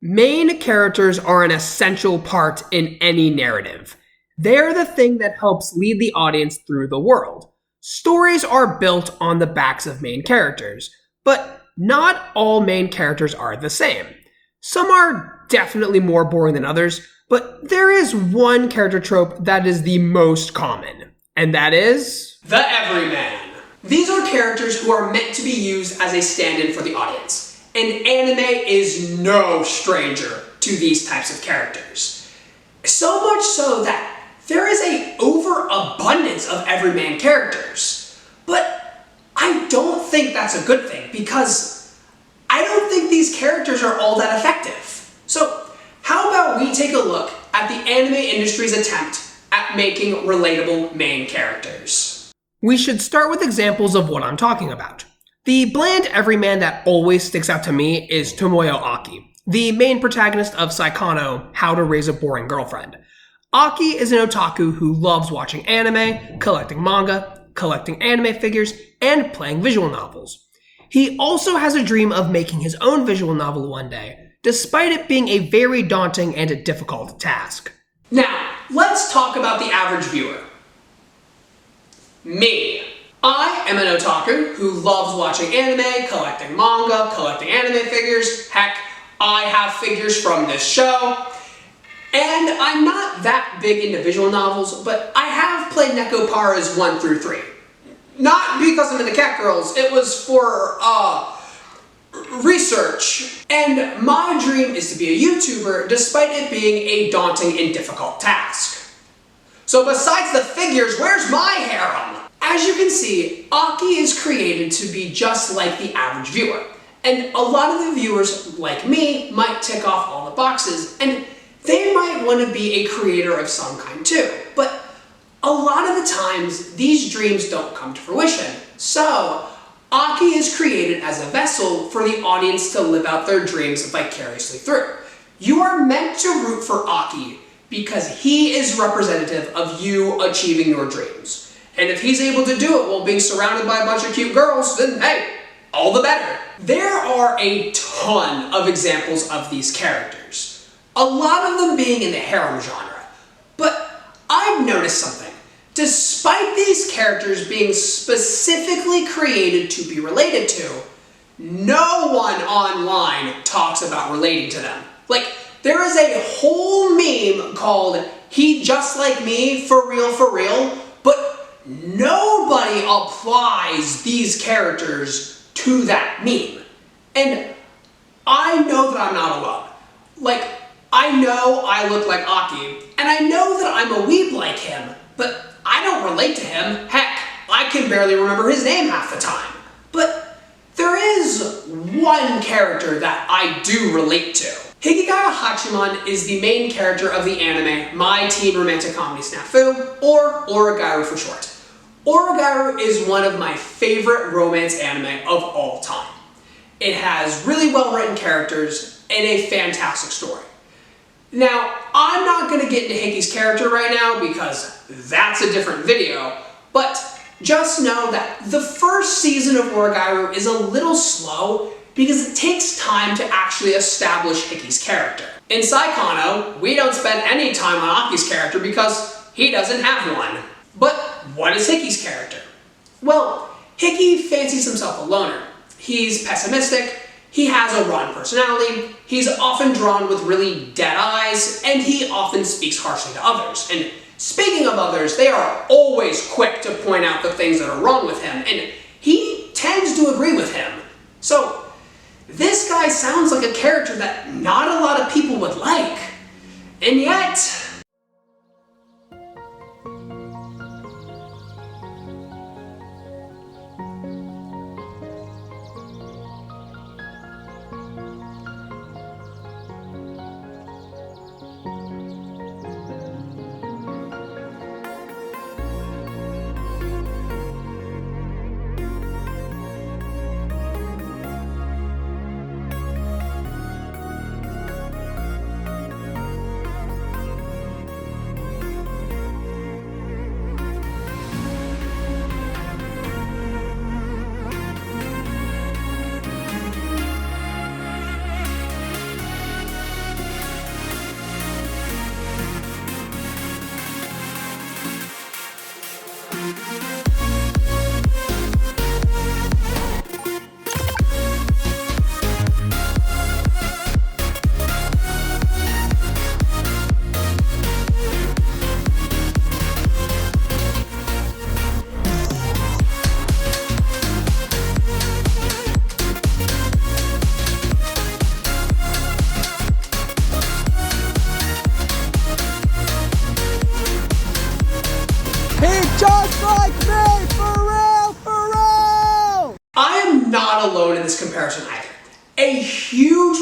Main characters are an essential part in any narrative. They're the thing that helps lead the audience through the world. Stories are built on the backs of main characters, but not all main characters are the same. Some are definitely more boring than others, but there is one character trope that is the most common, and that is the everyman. These are characters who are meant to be used as a stand-in for the audience. And anime is no stranger to these types of characters. So much so that there is an overabundance of everyman characters. But I don't think that's a good thing, because I don't think these characters are all that effective. So how about we take a look at the anime industry's attempt at making relatable main characters? We should start with examples of what I'm talking about. The bland everyman that always sticks out to me is Tomoyo Aki, the main protagonist of Saikano, How to Raise a Boring Girlfriend. Aki is an otaku who loves watching anime, collecting manga, collecting anime figures, and playing visual novels. He also has a dream of making his own visual novel one day, despite it being a very daunting and a difficult task. Now, let's talk about the average viewer. Me. I am an otaku who loves watching anime, collecting manga, collecting anime figures. Heck, I have figures from this show. And I'm not that big into visual novels, but I have played Nekoparas 1 through 3. Not because I'm into cat girls, it was for, research. And my dream is to be a YouTuber, despite it being a daunting and difficult task. So besides the figures, where's my harem? As you can see, Aki is created to be just like the average viewer. And a lot of the viewers, like me, might tick off all the boxes, and they might want to be a creator of some kind too. But a lot of the times, these dreams don't come to fruition. So, Aki is created as a vessel for the audience to live out their dreams vicariously through. You are meant to root for Aki because he is representative of you achieving your dreams. And if he's able to do it while being surrounded by a bunch of cute girls, then hey, all the better. There are a ton of examples of these characters, a lot of them being in the harem genre. But I've noticed something. Despite these characters being specifically created to be related to, no one online talks about relating to them. Like, there is a whole meme called "He Just Like Me, for real," but nobody applies these characters to that meme. And I know that I'm not alone. Like, I know I look like Aki, and I know that I'm a weeb like him, but I don't relate to him. Heck, I can barely remember his name half the time. But there is one character that I do relate to. Hikigaya Hachiman is the main character of the anime My Teen Romantic Comedy Snafu, or Origairu for short. Origairu is one of my favorite romance anime of all time. It has really well-written characters and a fantastic story. Now, I'm not going to get into Hiki's character right now because that's a different video, but just know that the first season of Origairu is a little slow because it takes time to actually establish Hiki's character. In Saikano, we don't spend any time on Aki's character because he doesn't have one. But what is Hiki's character? Well, Hiki fancies himself a loner. He's pessimistic, he has a rotten personality, he's often drawn with really dead eyes, and he often speaks harshly to others. And speaking of others, they are always quick to point out the things that are wrong with him, and he tends to agree with him. So, this guy sounds like a character that not a lot of people would like. And yet,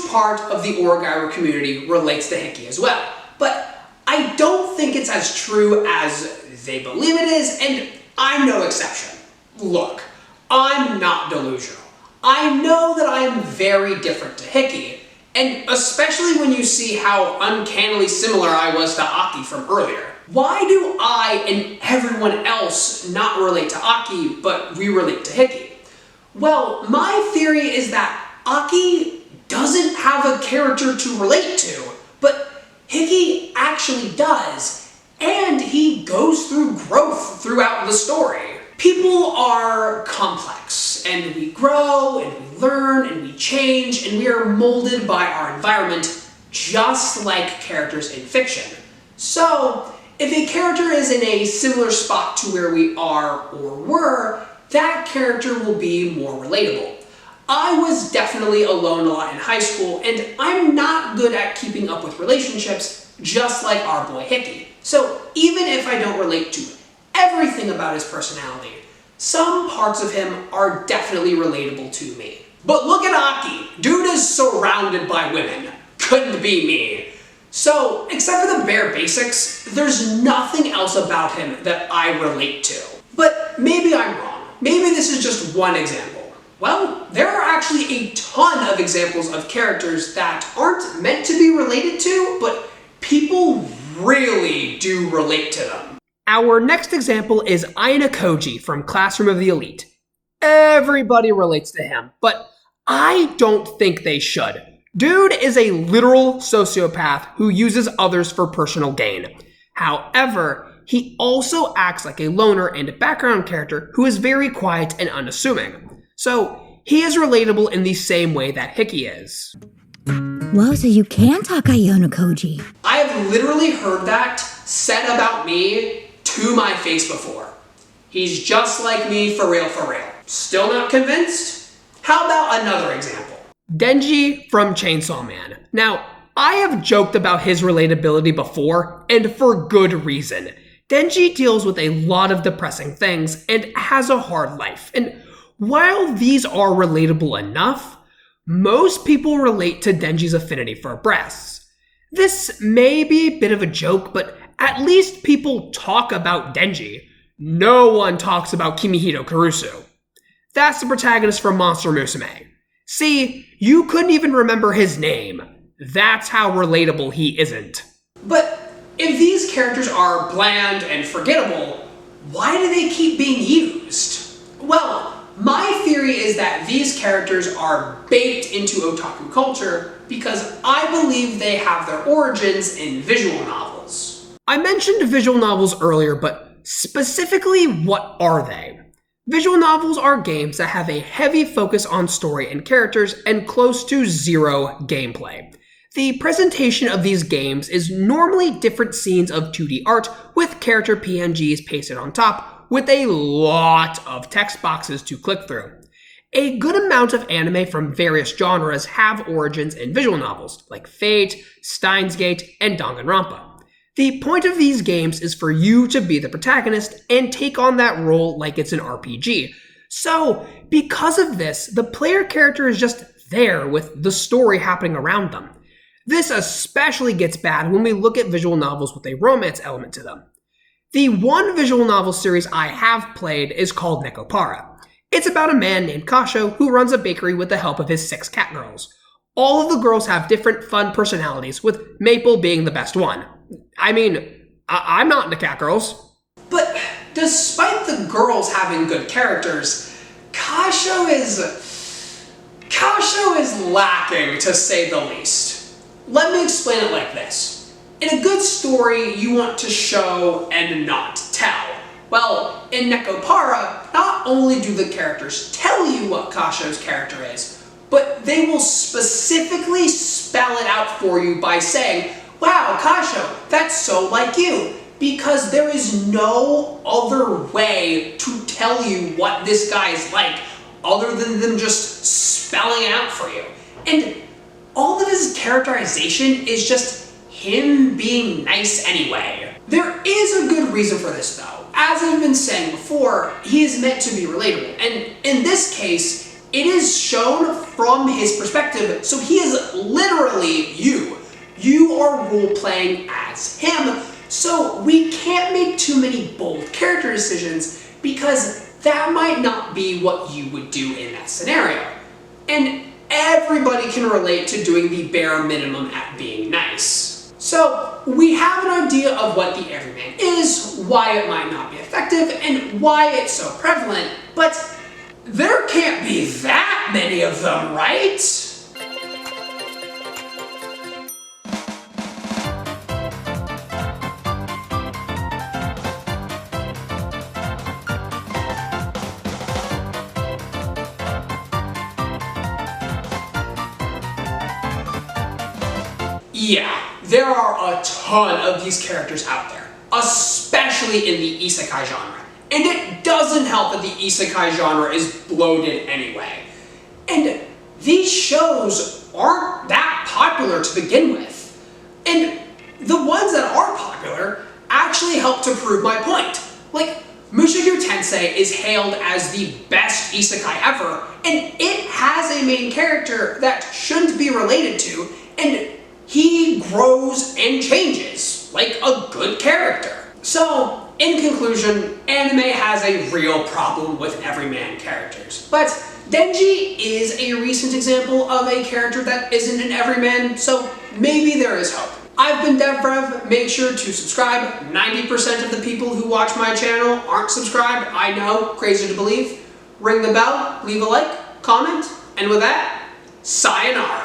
part of the Origairu community relates to Hickey as well, but I don't think it's as true as they believe it is, and I'm no exception. Look, I'm not delusional. I know that I'm very different to Hickey, and especially when you see how uncannily similar I was to Aki from earlier. Why do I and everyone else not relate to Aki, but we relate to Hickey? Well, my theory is that Aki doesn't have a character to relate to, but Hickey actually does, and he goes through growth throughout the story. People are complex, and we grow, and we learn, and we change, and we are molded by our environment, just like characters in fiction. So, if a character is in a similar spot to where we are or were, that character will be more relatable. I was definitely alone a lot in high school, and I'm not good at keeping up with relationships, just like our boy Hickey. So even if I don't relate to everything about his personality, some parts of him are definitely relatable to me. But look at Aki. Dude is surrounded by women. Couldn't be me. So, except for the bare basics, there's nothing else about him that I relate to. But maybe I'm wrong. Maybe this is just one example. Well, there are actually a ton of examples of characters that aren't meant to be related to, but people really do relate to them. Our next example is Aina Koji from Classroom of the Elite. Everybody relates to him, but I don't think they should. Dude is a literal sociopath who uses others for personal gain. However, he also acts like a loner and a background character who is very quiet and unassuming. So, he is relatable in the same way that Hickey is. Whoa, so you can talk Aina Koji. I have literally heard that said about me to my face before. He's just like me for real, for real. Still not convinced? How about another example? Denji from Chainsaw Man. Now, I have joked about his relatability before, and for good reason. Denji deals with a lot of depressing things and has a hard life, and while these are relatable enough, most people relate to Denji's affinity for breasts. This may be a bit of a joke, but at least people talk about Denji. No one talks about Kimihito Kurusu. That's the protagonist from Monster Musume. See, you couldn't even remember his name. That's how relatable he isn't. But if these characters are bland and forgettable, why do they keep being used? Well, my theory is that these characters are baked into otaku culture because I believe they have their origins in visual novels. I mentioned visual novels earlier, but specifically, what are they? Visual novels are games that have a heavy focus on story and characters and close to zero gameplay. The presentation of these games is normally different scenes of 2D art with character PNGs pasted on top, with a lot of text boxes to click through. A good amount of anime from various genres have origins in visual novels, like Fate, Steins Gate, and Danganronpa. The point of these games is for you to be the protagonist and take on that role like it's an RPG. So, because of this, the player character is just there with the story happening around them. This especially gets bad when we look at visual novels with a romance element to them. The one visual novel series I have played is called Nekopara. It's about a man named Kasho who runs a bakery with the help of his 6 cat girls. All of the girls have different fun personalities, with Maple being the best one. I mean, I'm not into cat girls. But despite the girls having good characters, Kasho is lacking, to say the least. Let me explain it like this. In a good story, you want to show and not tell. Well, in Nekopara, not only do the characters tell you what Kasho's character is, but they will specifically spell it out for you by saying, "Wow, Kasho, that's so like you," because there is no other way to tell you what this guy is like other than them just spelling it out for you. And all of his characterization is just him being nice anyway. There is a good reason for this though. As I've been saying before, he is meant to be relatable, and in this case, it is shown from his perspective, so he is literally you. You are role-playing as him, so we can't make too many bold character decisions because that might not be what you would do in that scenario. And everybody can relate to doing the bare minimum at being nice. So we have an idea of what the everyman is, why it might not be effective, and why it's so prevalent, but there can't be that many of them, right? Yeah, there are a ton of these characters out there, especially in the isekai genre. And it doesn't help that the isekai genre is bloated anyway. And these shows aren't that popular to begin with. And the ones that are popular actually help to prove my point. Like, Mushoku Tensei is hailed as the best isekai ever, and it has a main character that shouldn't be related to, and he grows and changes, like a good character. So, in conclusion, anime has a real problem with everyman characters. But Denji is a recent example of a character that isn't an everyman, so maybe there is hope. I've been devbrevyt. Make sure to subscribe. 90% of the people who watch my channel aren't subscribed. I know, crazy to believe. Ring the bell, leave a like, comment, and with that, sayonara.